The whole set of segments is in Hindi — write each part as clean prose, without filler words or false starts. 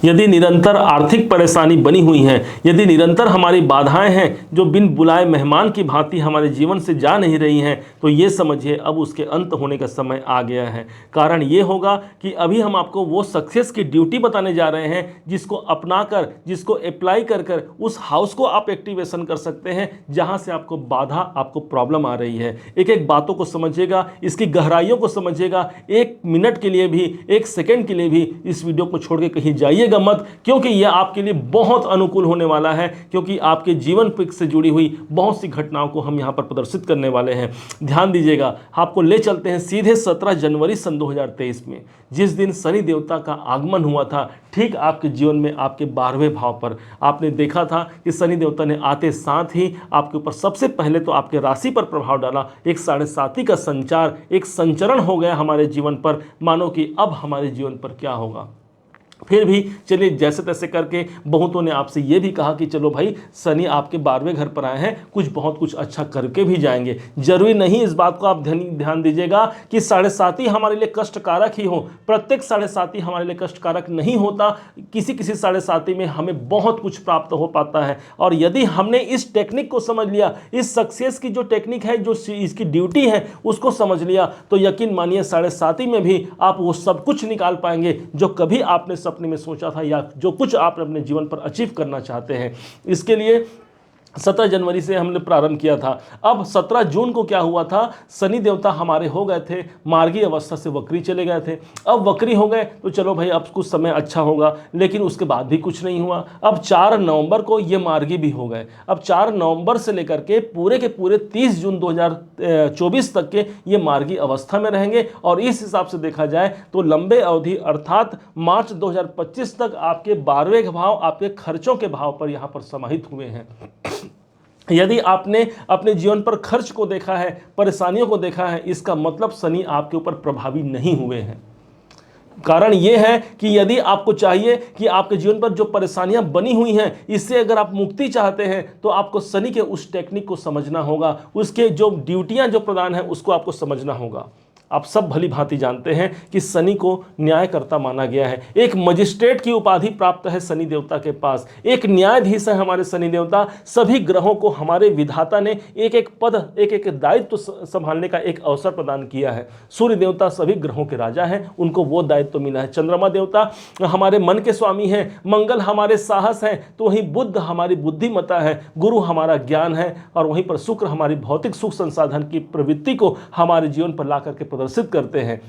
यदि निरंतर आर्थिक परेशानी बनी हुई है, यदि निरंतर हमारी बाधाएं हैं जो बिन बुलाए मेहमान की भांति हमारे जीवन से जा नहीं रही हैं, तो ये समझिए अब उसके अंत होने का समय आ गया है। कारण ये होगा कि अभी हम आपको वो सक्सेस की ड्यूटी बताने जा रहे हैं जिसको अपनाकर, जिसको अप्लाई कर कर उस हाउस को आप एक्टिवेशन कर सकते हैं जहां से आपको बाधा, आपको प्रॉब्लम आ रही है। एक एक बातों को समझिएगा, इसकी गहराइयों को समझिएगा। एक मिनट के लिए भी, एक सेकंड के लिए भी इस वीडियो को छोड़ के कहीं जाइएगा मत, क्योंकि यह आपके लिए बहुत अनुकूल होने वाला है, क्योंकि आपके जीवन पिक से जुड़ी हुई बहुत सी घटनाओं को हम यहां पर प्रदर्शित करने वाले हैं। ध्यान दीजिएगा, आपको ले चलते हैं सीधे 17 जनवरी सन 2023 में, जिस दिन शनि देवता का आगमन हुआ था ठीक आपके जीवन में, आपके 12वें भाव पर। आपने देखा था कि शनि देवता ने आते साथ ही आपके ऊपर सबसे पहले तो आपके राशि पर प्रभाव डाला। एक 7.5 का संचार, एक संचरण हो गया हमारे जीवन पर, मानो कि अब हमारे जीवन पर क्या होगा। फिर भी चलिए जैसे तैसे करके बहुतों ने आपसे ये भी कहा कि चलो भाई शनि आपके 12वें घर पर आए हैं, बहुत कुछ अच्छा करके भी जाएंगे। जरूरी नहीं, इस बात को आप ध्यान दीजिएगा कि 7.5 हमारे लिए कष्टकारक ही हो। प्रत्येक 7.5 हमारे लिए कष्टकारक नहीं होता। किसी किसी 7.5 में हमें बहुत कुछ प्राप्त हो पाता है। और यदि हमने इस टेक्निक को समझ लिया, इस सक्सेस की जो टेक्निक है, जो इसकी ड्यूटी है उसको समझ लिया, तो यकीन मानिए 7.5 में भी आप वो सब कुछ निकाल पाएंगे जो कभी आपने अपने में सोचा था, या जो कुछ आप अपने जीवन पर अचीव करना चाहते हैं। इसके लिए 17 जनवरी से हमने प्रारंभ किया था। अब 17 जून को क्या हुआ था, शनि देवता हमारे हो गए थे मार्गी अवस्था से वक्री चले गए थे। अब वक्री हो गए तो चलो भाई अब कुछ समय अच्छा होगा, लेकिन उसके बाद भी कुछ नहीं हुआ। अब 4 नवंबर को ये मार्गी भी हो गए। अब 4 नवंबर से लेकर के पूरे 30 जून 2024 तक के ये मार्गी अवस्था में रहेंगे। और इस हिसाब से देखा जाए तो लंबे अवधि अर्थात मार्च 2025 तक आपके 12वें भाव आपके खर्चों के भाव पर यहाँ पर समाहित हुए हैं। यदि आपने अपने जीवन पर खर्च को देखा है, परेशानियों को देखा है, इसका मतलब शनि आपके ऊपर प्रभावी नहीं हुए हैं। कारण यह है कि यदि आपको चाहिए कि आपके जीवन पर जो परेशानियां बनी हुई हैं इससे अगर आप मुक्ति चाहते हैं, तो आपको शनि के उस टेक्निक को समझना होगा, उसके जो ड्यूटियां जो प्रदान है उसको आपको समझना होगा। आप सब भली भांति जानते हैं कि शनि को न्यायकर्ता माना गया है। एक मजिस्ट्रेट की उपाधि प्राप्त है शनि देवता के पास, एक न्यायाधीश है हमारे शनि देवता। सभी ग्रहों को हमारे विधाता ने एक एक पद, एक एक दायित्व संभालने का एक अवसर प्रदान किया है। सूर्य देवता सभी ग्रहों के राजा हैं, उनको वो दायित्व मिला है। चंद्रमा देवता हमारे मन के स्वामी हैं, मंगल हमारे साहस हैं, तो वहीं बुध हमारी बुद्धिमत्ता है, गुरु हमारा ज्ञान है, और वहीं पर शुक्र हमारी भौतिक सुख संसाधन की प्रवृत्ति को हमारे जीवन पर ला करके प्रदर्शित करते हैं।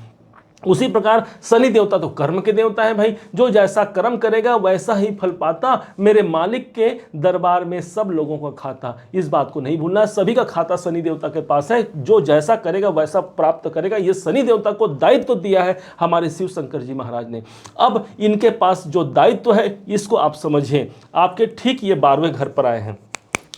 उसी प्रकार शनि देवता तो कर्म के देवता है भाई, जो जैसा कर्म करेगा वैसा ही फल पाता, मेरे मालिक के दरबार में सब लोगों का खाता। इस बात को नहीं भूलना, सभी का खाता शनि देवता के पास है, जो जैसा करेगा वैसा प्राप्त करेगा। ये शनि देवता को दायित्व दिया है हमारे शिव शंकर जी महाराज ने। अब इनके पास जो दायित्व है इसको आप समझिए। आपके ठीक ये 12वें घर पर आए हैं।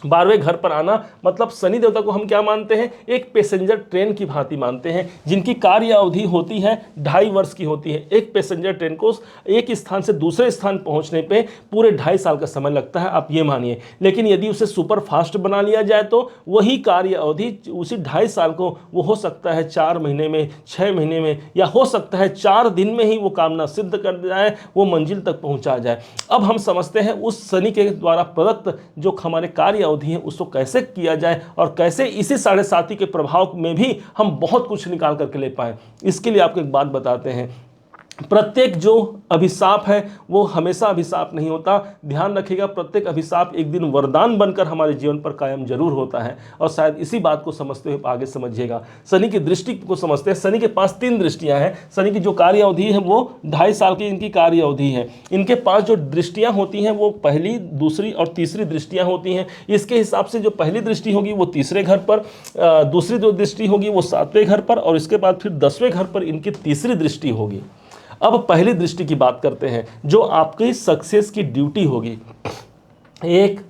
12वें घर पर आना मतलब शनि देवता को हम क्या मानते हैं, एक पैसेंजर ट्रेन की भांति मानते हैं, जिनकी कार्य अवधि होती है 2.5 वर्ष की होती है। एक पैसेंजर ट्रेन को एक स्थान से दूसरे स्थान पहुंचने पे पूरे 2.5 साल का समय लगता है, आप ये मानिए। लेकिन यदि उसे सुपर फास्ट बना लिया जाए तो वही कार्य अवधि उसी 2.5 साल को वो हो सकता है 4 महीने में, 6 महीने में, या हो सकता है 4 दिन में ही वो कामना सिद्ध कर जाए, वो मंजिल तक पहुंचा जाए। अब हम समझते हैं उस शनि के द्वारा प्रदत्त जो हमारे कार्य अवधि है उसको कैसे किया जाए, और कैसे इसी 7.5 के प्रभाव में भी हम बहुत कुछ निकाल करके ले पाए। इसके लिए आपको एक बात बताते हैं, प्रत्येक जो अभिशाप है वो हमेशा अभिशाप नहीं होता। ध्यान रखिएगा, प्रत्येक अभिशाप एक दिन वरदान बनकर हमारे जीवन पर कायम जरूर होता है। और शायद इसी बात को समझते हुए आगे समझिएगा। शनि की दृष्टि को समझते हैं। शनि के पास 3 दृष्टियां हैं। शनि की जो कार्य अवधि है वो 2.5 साल की इनकी कार्य अवधि है। इनके पास जो दृष्टियां होती हैं वो पहली, दूसरी और तीसरी दृष्टियां होती हैं। इसके हिसाब से जो पहली दृष्टि होगी वो 3रे घर पर, दूसरी जो दृष्टि होगी वो 7वें घर पर, और इसके बाद फिर 10वें घर पर इनकी तीसरी दृष्टि होगी। अब पहली दृष्टि की बात करते हैं, जो आपकी सक्सेस की ड्यूटी होगी। 1,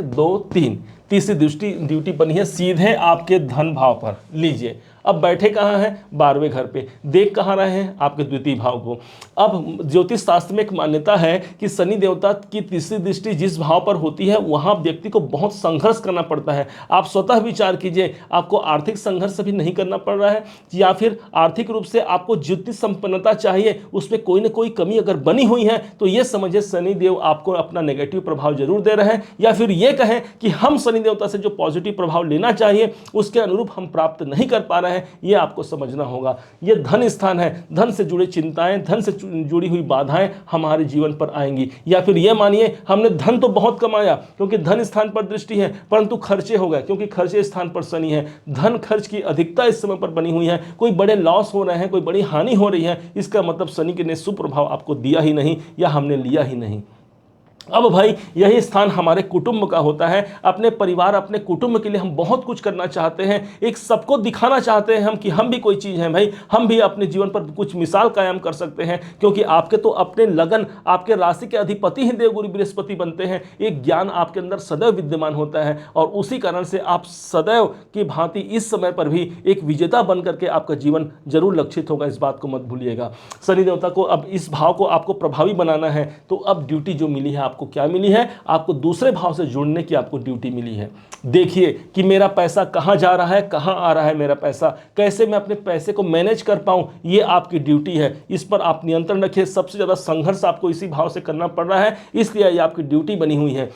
2, 3 तीसरी ड्यूटी बनी है सीधे आपके धन भाव पर। लीजिए, अब बैठे कहाँ हैं? 12वें घर पे। देख कहाँ रहे हैं? आपके द्वितीय भाव को। अब ज्योतिष शास्त्र में एक मान्यता है कि शनि देवता की तीसरी दृष्टि जिस भाव पर होती है वहां व्यक्ति को बहुत संघर्ष करना पड़ता है। आप स्वतः विचार कीजिए, आपको आर्थिक संघर्ष भी नहीं करना पड़ रहा है, या फिर आर्थिक रूप से आपको जितनी संपन्नता चाहिए उसमें कोई ना कोई कमी अगर बनी हुई है तो ये समझिए शनि देव आपको अपना नेगेटिव प्रभाव जरूर दे रहे हैं, या फिर ये कहें कि हम शनि देवता से जो पॉजिटिव प्रभाव लेना चाहिए उसके अनुरूप हम प्राप्त नहीं कर पा रहे हैं। ये आपको समझना होगा। ये धन स्थान है, धन से जुड़ी चिंताएं, धन से जुड़ी हुई बाधाएं हमारे जीवन पर आएंगी। या फिर ये मानिए हमने धन तो बहुत कमाया क्योंकि धन स्थान पर दृष्टि है, परंतु खर्चे हो गए क्योंकि खर्चे स्थान पर शनि है। धन खर्च की अधिकता इस समय पर बनी हुई है, कोई बड़े लॉस हो रहे हैं, कोई बड़ी हानि हो रही है, इसका मतलब शनि के ने सुप्रभाव आपको दिया ही नहीं या हमने लिया ही नहीं। अब भाई यही स्थान हमारे कुटुंब का होता है। अपने परिवार, अपने कुटुंब के लिए हम बहुत कुछ करना चाहते हैं, एक सबको दिखाना चाहते हैं हम कि हम भी कोई चीज़ हैं भाई, हम भी अपने जीवन पर कुछ मिसाल कायम कर सकते हैं, क्योंकि आपके तो अपने लगन, आपके राशि के अधिपति ही देवगुरु बृहस्पति बनते हैं। एक ज्ञान आपके अंदर सदैव विद्यमान होता है और उसी कारण से आप सदैव की भांति इस समय पर भी एक विजेता बन करके आपका जीवन जरूर लक्षित होगा, इस बात को मत भूलिएगा। शनि देवता को अब इस भाव को आपको प्रभावी बनाना है, तो अब ड्यूटी जो मिली है आपको क्या मिली है? आपको दूसरे भाव से जुड़ने की आपको ड्यूटी मिली है। देखिए कि मेरा पैसा कहां जा रहा है, कहां आ रहा है मेरा पैसा, कैसे मैं अपने पैसे को मैनेज कर पाऊं, ये आपकी ड्यूटी है। इस पर आप नियंत्रण रखिए। सबसे ज्यादा संघर्ष आपको इसी भाव से करना पड़ रहा है, इसलिए ये आपकी ड्यूटी बनी हुई है।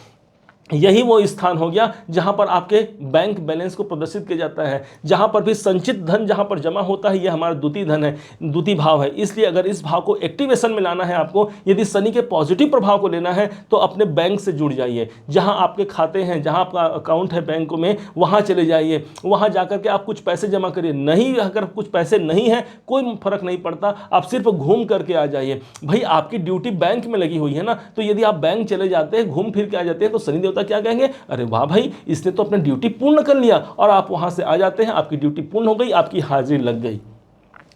यही वो स्थान हो गया जहां पर आपके बैंक बैलेंस को प्रदर्शित किया जाता है, जहां पर भी संचित धन जहां पर जमा होता है, ये हमारा द्वितीय धन है, द्वितीय भाव है। इसलिए अगर इस भाव को एक्टिवेशन में लाना है आपको, यदि शनि के पॉजिटिव प्रभाव को लेना है तो अपने बैंक से जुड़ जाइए। जहां आपके खाते हैं, जहां आपका अकाउंट है बैंक में, वहां चले जाइए, वहां जाकर के आप कुछ पैसे जमा करिए। नहीं, अगर कुछ पैसे नहीं है कोई फर्क नहीं पड़ता, आप सिर्फ घूम करके आ जाइए। भाई आपकी ड्यूटी बैंक में लगी हुई है ना, तो यदि आप बैंक चले जाते हैं, घूम फिर के आ जाते हैं, तो शनि देवता क्या कहेंगे? अरे वाह भाई, इसने तो अपनी ड्यूटी पूर्ण कर लिया। और आप वहां से आ जाते हैं, आपकी ड्यूटी पूर्ण हो गई, आपकी हाजिरी लग गई।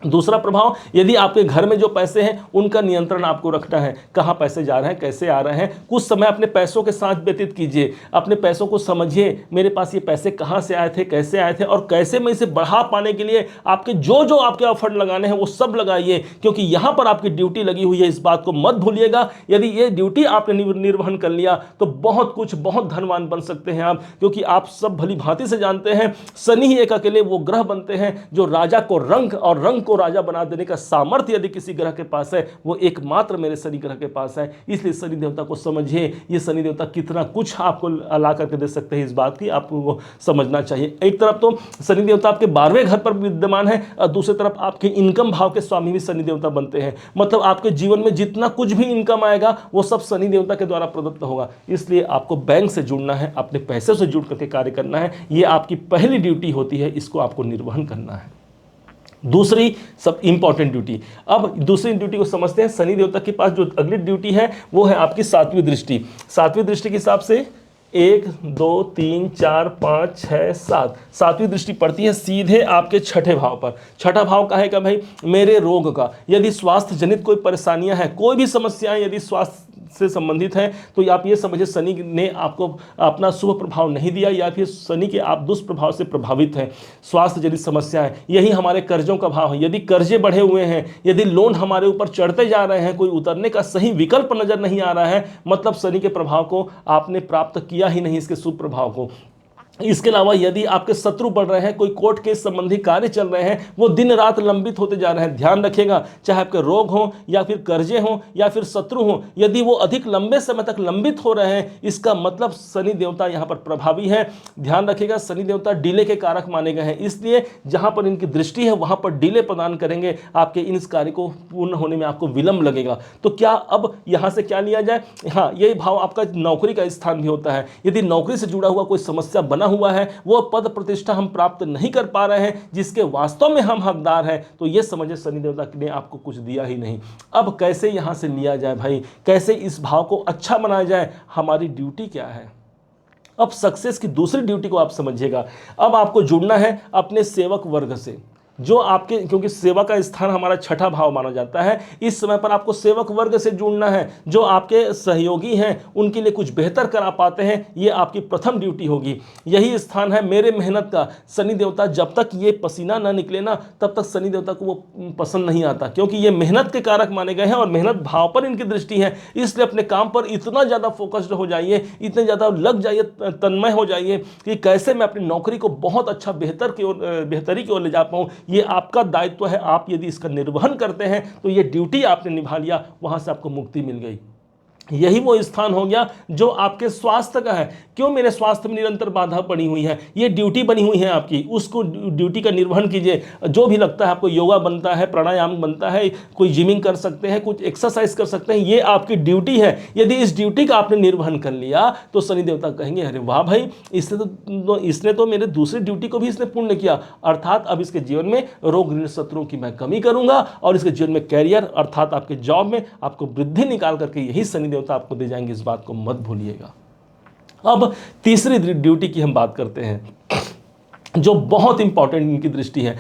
दूसरा प्रभाव, यदि आपके घर में जो पैसे हैं उनका नियंत्रण आपको रखना है, कहाँ पैसे जा रहे हैं, कैसे आ रहे हैं। कुछ समय अपने पैसों के साथ व्यतीत कीजिए, अपने पैसों को समझिए, मेरे पास ये पैसे कहाँ से आए थे, कैसे आए थे, और कैसे मैं इसे बढ़ा पाने के लिए आपके जो जो आपके एफर्ट लगाने हैं वो सब लगाइए, क्योंकि यहाँ पर आपकी ड्यूटी लगी हुई है, इस बात को मत भूलिएगा। यदि ये ड्यूटी आपने निर्वहन कर लिया तो बहुत कुछ, बहुत धनवान बन सकते हैं आप, क्योंकि आप सब भली भांति से जानते हैं शनि ही एक अकेले वो ग्रह बनते हैं जो राजा को रंग और रंग को राजा बना देने का सामर्थ्य यदि किसी ग्रह के पास है, वो एकमात्र मेरे शनि ग्रह के पास है। इसलिए शनि देवता को समझिए, ये शनि देवता कितना कुछ आपको ला करके दे सकते हैं, इस बात की आपको वो समझना चाहिए। एक तरफ तो शनि देवता आपके 12वें घर पर विद्यमान है और दूसरी तरफ आपके इनकम भाव के स्वामी भी शनि देवता बनते हैं। मतलब आपके जीवन में जितना कुछ भी इनकम आएगा वो सब शनि देवता के द्वारा प्रदत्त होगा। इसलिए आपको बैंक से जुड़ना है, अपने पैसे से जुड़ करके कार्य करना है, ये आपकी पहली ड्यूटी होती है, इसको आपको निर्वहन करना है। दूसरी सब इंपॉर्टेंट ड्यूटी, अब दूसरी ड्यूटी को समझते हैं। शनि देवता के पास जो अगली ड्यूटी है वो है आपकी 7वीं दृष्टि। 7वीं दृष्टि के हिसाब से 1 2 3 4 5 6 7 7वीं दृष्टि पड़ती है सीधे आपके छठे भाव पर। छठा भाव का है क्या भाई? मेरे रोग का। यदि स्वास्थ्य जनित कोई परेशानियां हैं, कोई भी समस्याएं यदि स्वास्थ्य से संबंधित है, तो आप ये समझिए शनि ने आपको अपना शुभ प्रभाव नहीं दिया, या फिर शनि के आप दुष्प्रभाव से प्रभावित हैं। स्वास्थ्य जनित समस्याएं, यही हमारे कर्जों का भाव है। यदि कर्जे बढ़े हुए हैं, यदि लोन हमारे ऊपर चढ़ते जा रहे हैं, कोई उतरने का सही विकल्प नजर नहीं आ रहा है, मतलब शनि के प्रभाव को आपने प्राप्त किया ही नहीं, इसके शुभ प्रभाव को। इसके अलावा यदि आपके शत्रु बढ़ रहे हैं, कोई कोर्ट केस संबंधी कार्य चल रहे हैं, वो दिन रात लंबित होते जा रहे हैं, ध्यान रखिएगा, चाहे आपके रोग हो या फिर कर्जे हो या फिर शत्रु हो, यदि वो अधिक लंबे समय तक लंबित हो रहे हैं, इसका मतलब शनि देवता यहाँ पर प्रभावी है। ध्यान रखिएगा, शनि देवता डिले के कारक माने गए हैं, इसलिए जहाँ पर इनकी दृष्टि है वहाँ पर डिले प्रदान करेंगे, आपके इस कार्य को पूर्ण होने में आपको विलंब लगेगा। तो क्या अब यहाँ से क्या लिया जाए? हाँ, यही भाव आपका नौकरी का स्थान भी होता है। यदि नौकरी से जुड़ा हुआ कोई समस्या बना हुआ है, वो पद प्रतिष्ठा हम प्राप्त नहीं कर पा रहे हैं जिसके वास्तव में हम हकदार हैं, तो ये समझे शनि देवता ने आपको कुछ दिया ही नहीं। अब कैसे यहां से लिया जाए भाई, कैसे इस भाव को अच्छा बनाया जाए, हमारी ड्यूटी क्या है? अब सक्सेस की दूसरी ड्यूटी को आप समझिएगा। अब आपको जुड़ना है अपने सेवक वर्ग से। जो आपके, क्योंकि सेवा का स्थान हमारा छठा भाव माना जाता है, इस समय पर आपको सेवक वर्ग से जुड़ना है। जो आपके सहयोगी हैं उनके लिए कुछ बेहतर करा पाते हैं, ये आपकी प्रथम ड्यूटी होगी। यही स्थान है मेरे मेहनत का। शनि देवता जब तक ये पसीना ना निकले ना, तब तक शनि देवता को वो पसंद नहीं आता, क्योंकि ये मेहनत के कारक माने गए हैं और मेहनत भाव पर इनकी दृष्टि है। इसलिए अपने काम पर इतना ज़्यादा फोकस्ड हो जाइए, इतने ज़्यादा लग जाइए, तन्मय हो जाइए कि कैसे मैं अपनी नौकरी को बहुत अच्छा बेहतरी की ओर ले जा पाऊँ। ये आपका दायित्व है। आप यदि इसका निर्वहन करते हैं तो ये ड्यूटी आपने निभा लिया, वहाँ से आपको मुक्ति मिल गई। यही वो स्थान हो गया जो आपके स्वास्थ्य का है। क्यों मेरे स्वास्थ्य में निरंतर बाधा पड़ी हुई है, ये ड्यूटी बनी हुई है आपकी, उसको ड्यूटी का निर्वहन कीजिए। जो भी लगता है आपको, योगा बनता है, प्राणायाम बनता है, कोई जिमिंग कर सकते हैं, कुछ एक्सरसाइज कर सकते हैं, ये आपकी ड्यूटी है। यदि इस ड्यूटी का आपने निर्वहन कर लिया तो शनि देवता कहेंगे अरे वाह भाई, इसने तो मेरे दूसरी ड्यूटी को भी इसने पूर्ण किया, अर्थात अब इसके जीवन में रोग ऋण शत्रुओं की मैं कमी करूंगा और इसके जीवन में कैरियर अर्थात आपके जॉब में आपको वृद्धि निकाल करके यही शनि देवता आपको दे जाएंगे। इस बात को मत भूलिएगा। अब तीसरी ड्यूटी की हम बात करते हैं जो बहुत इंपॉर्टेंट इनकी दृष्टि है,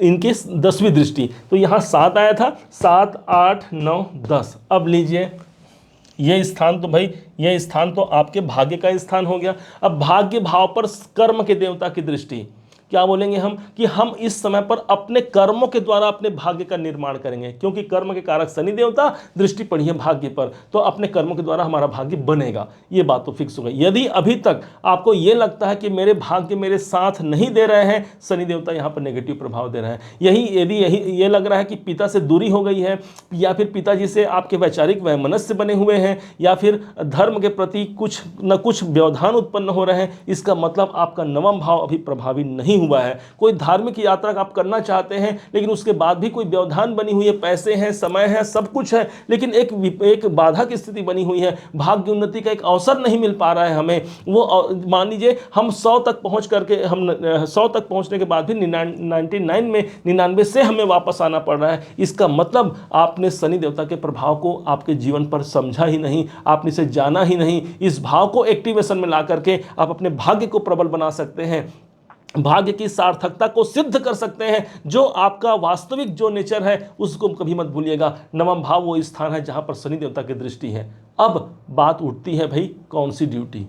इनकी 10वीं दृष्टि। तो यहां 7 आया था, 7, 8, 9, 10। अब लीजिए ये स्थान तो भाई, ये स्थान तो आपके भाग्य का स्थान हो गया। अब भाग्य भाव पर कर्म के देवता की दृष्टि, क्या बोलेंगे हम कि हम इस समय पर अपने कर्मों के द्वारा अपने भाग्य का निर्माण करेंगे, क्योंकि कर्म के कारक शनि देवता दृष्टि पड़ी है भाग्य पर, तो अपने कर्मों के द्वारा हमारा भाग्य बनेगा। ये बात तो फिक्स हो गई। यदि अभी तक आपको ये लगता है कि मेरे भाग्य मेरे साथ नहीं दे रहे हैं, शनि देवता यहाँ पर नेगेटिव प्रभाव दे रहे हैं, यदि ये लग रहा है कि पिता से दूरी हो गई है, या फिर पिताजी से आपके वैचारिक वैमनस्य बने हुए हैं, या फिर धर्म के प्रति कुछ न कुछ व्यवधान उत्पन्न हो रहे हैं, इसका मतलब आपका नवम भाव अभी प्रभावी नहीं हुआ है। कोई धार्मिक यात्रा आप करना चाहते हैं लेकिन उसके बाद भी कोई व्यवधान बनी हुई है, पैसे हैं, समय है, सब कुछ है, लेकिन एक बाधा की स्थिति बनी हुई है, भाग्य उन्नति का एक अवसर नहीं मिल पा रहा है हमें। वो मान लीजिए हम 100 तक पहुंच करके, हम 100 तक पहुंचने के बाद भी 99 से हमें वापस आना पड़ रहा है। इसका मतलब आपने शनि देवता के प्रभाव को आपके जीवन पर समझा ही नहीं, आपने इसे जाना ही नहीं। इस भाव को एक्टिवेशन में ला करके आप अपने भाग्य को प्रबल बना सकते हैं, भाग्य की सार्थकता को सिद्ध कर सकते हैं। जो आपका वास्तविक जो नेचर है उसको कभी मत भूलिएगा। नवम भाव वो स्थान है जहां पर शनि देवता की दृष्टि है। अब बात उठती है भाई कौन सी ड्यूटी,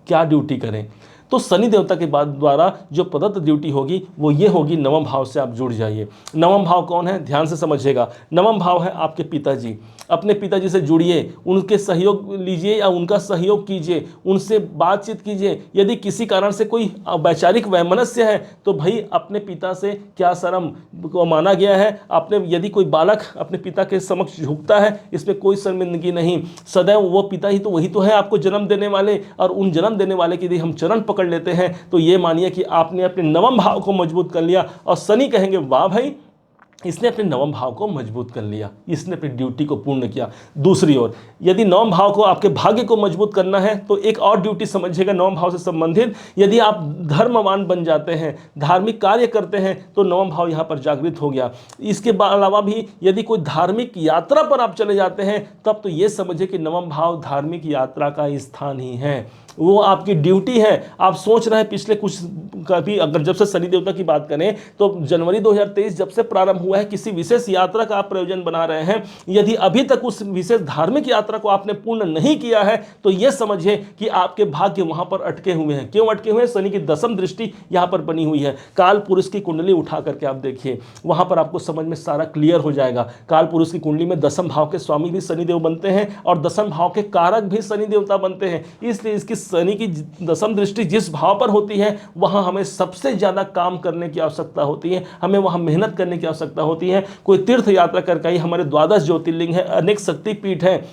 क्या ड्यूटी करें। तो शनि देवता के बाद द्वारा जो प्रदत्त ड्यूटी होगी वो ये होगी, नवम भाव से आप जुड़ जाइए। नवम भाव कौन है, ध्यान से समझिएगा। नवम भाव है आपके पिताजी। अपने पिताजी से जुड़िए, उनके सहयोग लीजिए या उनका सहयोग कीजिए, उनसे बातचीत कीजिए। यदि किसी कारण से कोई वैचारिक वैमनस्य है तो भाई अपने पिता से क्या शर्म को माना गया है। यदि कोई बालक अपने पिता के समक्ष झुकता है, इसमें कोई शर्मिंदगी नहीं। सदैव वो पिता ही तो वही तो है आपको जन्म देने वाले, और उन जन्म देने वाले के यदि हम चरण पकड़ लेते हैं तो ये मानिए कि आपने अपने नवम भाव को मजबूत कर लिया। और शनि कहेंगे वाह भाई, इसने अपने नवम भाव को मजबूत कर लिया, इसने अपनी ड्यूटी को पूर्ण किया। दूसरी ओर यदि नवम भाव को, आपके भाग्य को मजबूत करना है तो एक और ड्यूटी समझिएगा नवम भाव से संबंधित। यदि आप धर्मवान बन जाते हैं, धार्मिक कार्य करते हैं, तो नवम भाव यहाँ पर जागृत हो गया। इसके अलावा भी यदि कोई धार्मिक यात्रा पर आप चले जाते हैं, तब तो ये समझिए कि नवम भाव धार्मिक यात्रा का स्थान ही है, वो आपकी ड्यूटी है। आप सोच रहे हैं पिछले कुछ कभी, अगर जब से शनि देवता की बात करें तो जनवरी 2023 जब से प्रारंभ हुआ है, किसी विशेष यात्रा का आप प्रयोजन बना रहे हैं, यदि अभी तक उस विशेष धार्मिक यात्रा को आपने पूर्ण नहीं किया है तो यह समझिए कि आपके भाग्य वहां पर अटके हुए हैं। क्यों अटके हुए हैं? शनि की 10वीं दृष्टि यहां पर बनी हुई है। काल पुरुष की कुंडली उठा करके आप देखिए, वहां पर आपको समझ में सारा क्लियर हो जाएगा। काल पुरुष की कुंडली में 10वें भाव के स्वामी भी शनिदेव बनते हैं और 10वें भाव के कारक भी शनि देवता बनते हैं। इसलिए इसकी शनि की 10वीं दृष्टि जिस भाव पर होती है वहां हमें सबसे ज्यादा काम करने की आवश्यकता होती है, हमें वहां मेहनत करने की आवश्यकता होती है। कोई तीर्थ यात्रा करके ही, हमारे 12 ज्योतिर्लिंग है, अनेक शक्तिपीठ है,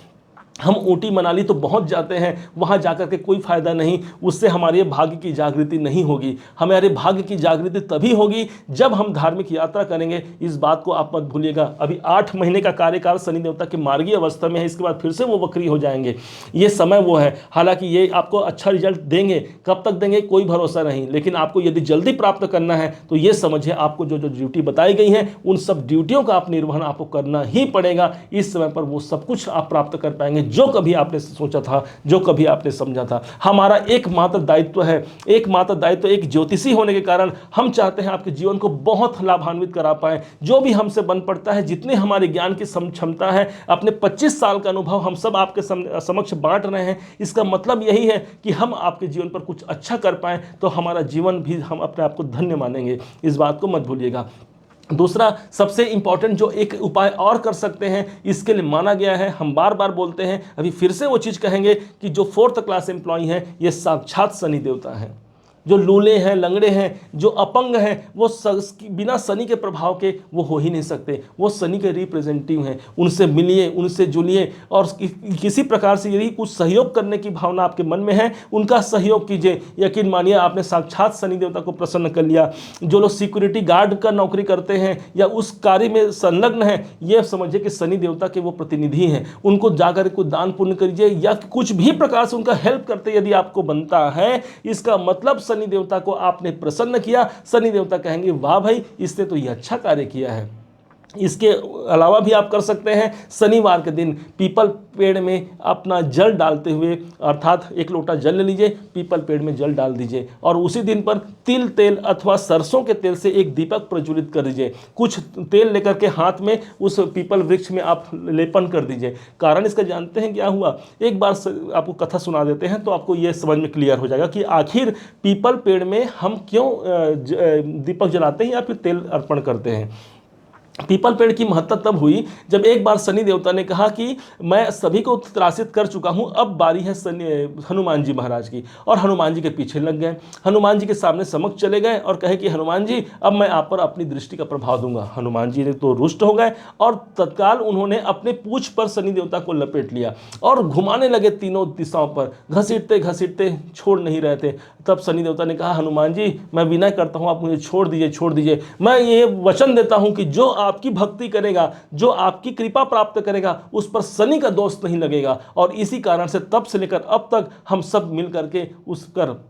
हम ऊटी मनाली तो बहुत जाते हैं, वहाँ जाकर के कोई फायदा नहीं, उससे हमारे भाग्य की जागृति नहीं होगी। हमारे भाग्य की जागृति तभी होगी जब हम धार्मिक यात्रा करेंगे। इस बात को आप मत भूलिएगा। अभी 8 महीने का कार्यकाल शनि देवता की मार्गीय अवस्था में है, इसके बाद फिर से वो वक्री हो जाएंगे। ये समय वो है, हालांकि ये आपको अच्छा रिजल्ट देंगे, कब तक देंगे कोई भरोसा नहीं, लेकिन आपको यदि जल्दी प्राप्त करना है तो ये समझिए आपको जो जो ड्यूटी बताई गई है उन सब ड्यूटियों का आप निर्वहन आपको करना ही पड़ेगा। इस समय पर वो सब कुछ आप प्राप्त कर पाएंगे जो कभी आपने सोचा था, जो कभी आपने समझा था। हमारा एकमात्र दायित्व है, एकमात्र दायित्व एक ज्योतिषी होने के कारण हम चाहते हैं आपके जीवन को बहुत लाभान्वित करा पाए। जो भी हमसे बन पड़ता है, जितने हमारे ज्ञान की क्षमता है, अपने 25 साल का अनुभव हम सब आपके समक्ष बांट रहे हैं। इसका मतलब यही है कि हम आपके जीवन पर कुछ अच्छा कर पाएं, तो हमारा जीवन भी हम अपने आप को धन्य मानेंगे। इस बात को मत भूलिएगा। दूसरा सबसे इंपॉर्टेंट जो एक उपाय और कर सकते हैं, इसके लिए माना गया है, हम बार बार बोलते हैं, अभी फिर से वो चीज़ कहेंगे कि जो 4th क्लास एम्प्लॉई हैं, ये साक्षात शनि देवता हैं। जो लूले हैं, लंगड़े हैं, जो अपंग हैं, वो बिना शनि के प्रभाव के वो हो ही नहीं सकते। वो शनि के रिप्रेजेंटेटिव हैं। उनसे मिलिए, उनसे जुलिए, और किसी प्रकार से यदि कुछ सहयोग करने की भावना आपके मन में है, उनका सहयोग कीजिए। यकीन मानिए आपने साक्षात शनि देवता को प्रसन्न कर लिया। जो लोग सिक्योरिटी गार्ड का नौकरी करते हैं या उस कार्य में संलग्न हैं, ये समझिए कि शनि देवता के वो प्रतिनिधि हैं। उनको जाकर कोई दान पुण्य करिए या कुछ भी प्रकार से उनका हेल्प करते यदि आपको बनता है, इसका मतलब शनि देवता को आपने प्रसन्न किया। शनि देवता कहेंगे वाह भाई, इसने तो ये अच्छा कार्य किया है। इसके अलावा भी आप कर सकते हैं, शनिवार के दिन पीपल पेड़ में अपना जल डालते हुए, अर्थात 1 लोटा जल ले लीजिए, पीपल पेड़ में जल डाल दीजिए, और उसी दिन पर तिल तेल अथवा सरसों के तेल से एक दीपक प्रज्वलित कर दीजिए। कुछ तेल लेकर के हाथ में उस पीपल वृक्ष में आप लेपन कर दीजिए। कारण इसका जानते हैं क्या हुआ? एक बार आपको कथा सुना देते हैं तो आपको यह समझ में क्लियर हो जाएगा कि आखिर पीपल पेड़ में हम क्यों दीपक जलाते हैं या फिर तेल अर्पण करते हैं। पीपल पेड़ की महत्ता तब हुई जब एक बार शनि देवता ने कहा कि मैं सभी को त्रासित कर चुका हूं, अब बारी है हनुमान जी महाराज की। और हनुमान जी के पीछे लग गए, हनुमान जी के सामने समक्ष चले गए और कहे कि हनुमान जी अब मैं आप पर अपनी दृष्टि का प्रभाव दूंगा। हनुमान जी ने तो रुष्ट हो गए और तत्काल उन्होंने अपने पूंछ पर शनि देवता को लपेट लिया और घुमाने लगे तीनों दिशाओं पर, घसीटते घसीटते छोड़ नहीं रहे थे। तब शनि देवता ने कहा हनुमान जी मैं विनय करता हूं, आप मुझे छोड़ दीजिए, छोड़ दीजिए। मैं ये वचन देता हूं कि जो आपकी भक्ति करेगा, जो आपकी कृपा प्राप्त करेगा, उस पर शनि का दोष नहीं लगेगा। और इसी कारण से तब से लेकर अब तक हम सब मिल करके उस पर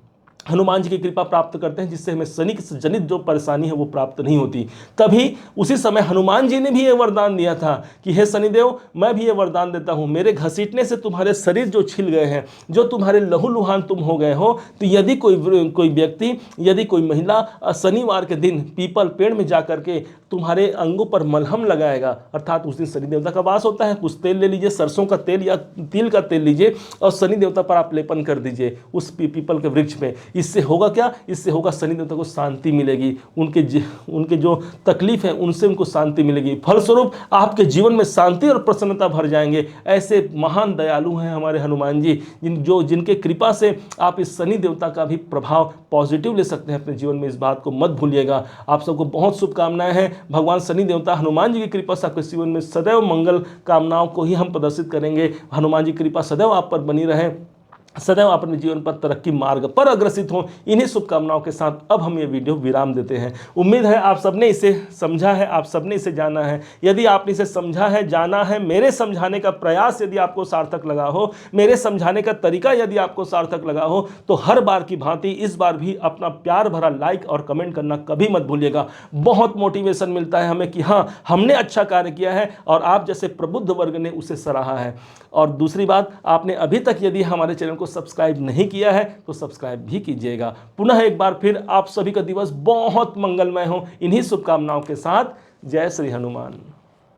हनुमान जी की कृपा प्राप्त करते हैं, जिससे हमें शनि से जनित जो परेशानी है वो प्राप्त नहीं होती। तभी उसी समय हनुमान जी ने भी ये वरदान दिया था कि हे शनिदेव, मैं भी ये वरदान देता हूँ, मेरे घसीटने से तुम्हारे शरीर जो छिल गए हैं, जो तुम्हारे लहूलुहान तुम हो गए हो, तो यदि कोई व्यक्ति, यदि कोई महिला शनिवार के दिन पीपल पेड़ में जा करके तुम्हारे अंगों पर मलहम लगाएगा, अर्थात उस दिन शनि देवता का वास होता है, कुछ तेल ले लीजिए, सरसों का तेल या तिल का तेल लीजिए और शनि देवता पर आप लेपन कर दीजिए उस पीपल के वृक्ष में। इससे होगा क्या? इससे होगा शनि देवता को शांति मिलेगी, उनके जो तकलीफ है उनसे उनको शांति मिलेगी। फलस्वरूप आपके जीवन में शांति और प्रसन्नता भर जाएंगे। ऐसे महान दयालु हैं हमारे हनुमान जी, जिनके कृपा से आप इस शनि देवता का भी प्रभाव पॉजिटिव ले सकते हैं अपने जीवन में। इस बात को मत भूलिएगा। आप सबको बहुत शुभकामनाएं हैं। भगवान शनि देवता हनुमान जी की कृपा से आपके जीवन में सदैव मंगल कामनाओं को ही हम प्रदर्शित करेंगे। हनुमान जी की कृपा सदैव आप पर बनी रहे, सदैव अपने जीवन पर तरक्की मार्ग पर अग्रसित हो। इन्हीं शुभकामनाओं के साथ अब हम ये वीडियो विराम देते हैं। उम्मीद है आप सबने इसे समझा है, आप सबने इसे जाना है। यदि आपने इसे समझा है, जाना है, मेरे समझाने का प्रयास यदि आपको सार्थक लगा हो, मेरे समझाने का तरीका यदि आपको सार्थक लगा हो, तो हर बार की भांति इस बार भी अपना प्यार भरा लाइक और कमेंट करना कभी मत भूलिएगा। बहुत मोटिवेशन मिलता है हमें कि हाँ, हमने अच्छा कार्य किया है और आप जैसे प्रबुद्ध वर्ग ने उसे सराहा है। और दूसरी बात, आपने अभी तक यदि हमारे चैनल को सब्सक्राइब नहीं किया है तो सब्सक्राइब भी कीजिएगा। पुनः एक बार फिर आप सभी का दिवस बहुत मंगलमय हो। इन्हीं शुभकामनाओं के साथ जय श्री हनुमान।